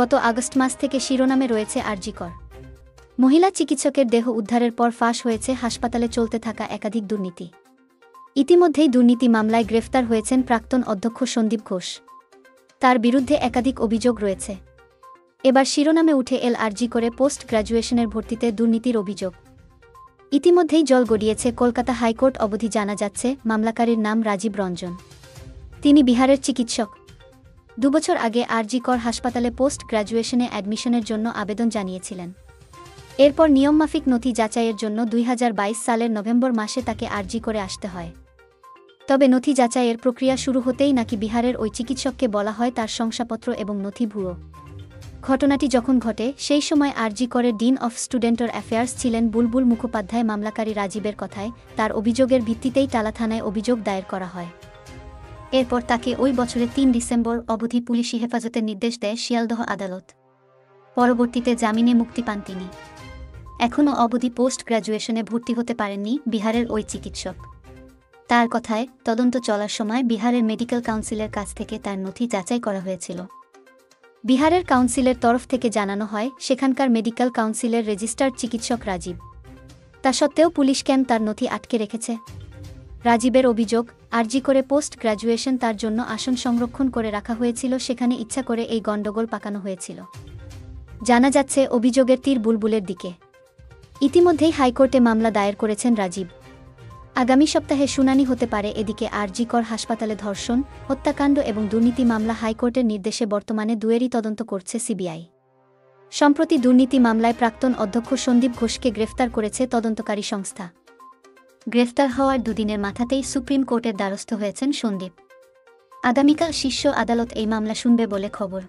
গত আগস্ট মাস থেকে শিরোনামে রয়েছে আরজি কর। মহিলা চিকিৎসকের দেহ উদ্ধারের পর ফাঁস হয়েছে হাসপাতালে চলতে থাকা একাধিক দুর্নীতি। ইতিমধ্যেই দুর্নীতি মামলায় গ্রেফতার হয়েছেন প্রাক্তন অধ্যক্ষ সন্দীপ ঘোষ। তার বিরুদ্ধে একাধিক অভিযোগ রয়েছে। এবার শিরোনামে উঠে এল আরজি করে পোস্ট গ্র্যাজুয়েশনের ভর্তিতে দুর্নীতির অভিযোগ। ইতিমধ্যেই জল গড়িয়েছে কলকাতা হাইকোর্ট অবধি। জানা যাচ্ছে মামলাকারীর নাম রাজীব রঞ্জন। তিনি বিহারের চিকিৎসক। 2 বছর আগে আরজি কর হাসপাতালে পোস্ট গ্র্যাজুয়েশনে অ্যাডমিশনের জন্য আবেদন জানিয়েছিলেন। এরপর নিয়মমাফিক নথি যাচাইয়ের জন্য 2022 সালের নভেম্বর মাসে তাকে আরজি করে আসতে হয়। তবে নথি যাচাইয়ের প্রক্রিয়া শুরু হতেই নাকি বিহারের ওই চিকিৎসককে বলা হয় তার শংসাপত্র এবং নথি ভুয়ো। ঘটনাটি যখন ঘটে সেই সময় আরজি করের ডিন অফ স্টুডেন্টর অ্যাফেয়ার্স ছিলেন বুলবুল মুখোপাধ্যায়। মামলাকারী রাজীবের কথায় তার অভিযোগের ভিত্তিতেই টালা থানায় অভিযোগ দায়ের করা হয়। এরপর তাকে ওই বছরের 3 ডিসেম্বর অবধি পুলিশি হেফাজতের নির্দেশ দেয় শিয়ালদহ আদালত। পরবর্তীতে জামিনে মুক্তি পান তিনি। এখনও অবধি পোস্ট গ্র্যাজুয়েশনে ভর্তি হতে পারেননি বিহারের ওই চিকিৎসক। তার কথায় তদন্ত চলার সময় বিহারের মেডিকেল কাউন্সিলের কাছ থেকে তার নথি যাচাই করা হয়েছিল। বিহারের কাউন্সিলের তরফ থেকে জানানো হয় সেখানকার মেডিকেল কাউন্সিলের রেজিস্টার্ড চিকিৎসক রাজীব। তা সত্ত্বেও পুলিশ কেন তার নথি আটকে রেখেছে? রাজীবের অভিযোগ, আরজি করে পোস্ট গ্র্যাজুয়েশন তার জন্য আসন সংরক্ষণ করে রাখা হয়েছিল, সেখানে ইচ্ছা করে এই গণ্ডগোল পাকানো হয়েছিল। জানা যাচ্ছে অভিযোগের তীর বুলবুলের দিকে। ইতিমধ্যেই হাইকোর্টে মামলা দায়ের করেছেন রাজীব। আগামী সপ্তাহে শুনানি হতে পারে। এদিকে আরজি কর হাসপাতালে ধর্ষণ, হত্যাকাণ্ড এবং দুর্নীতি মামলা হাইকোর্টের নির্দেশে বর্তমানে দুয়েরই তদন্ত করছে সিবিআই। সম্প্রতি দুর্নীতি মামলায় প্রাক্তন অধ্যক্ষ সন্দীপ ঘোষকে গ্রেফতার করেছে তদন্তকারী সংস্থা। গ্রেফতার হওয়ার দুদিনের মাথাতেই সুপ্রিম কোর্টের দ্বারস্থ হয়েছেন সন্দীপ। আগামীকাল শীর্ষ আদালত এই মামলা শুনবে বলে খবর।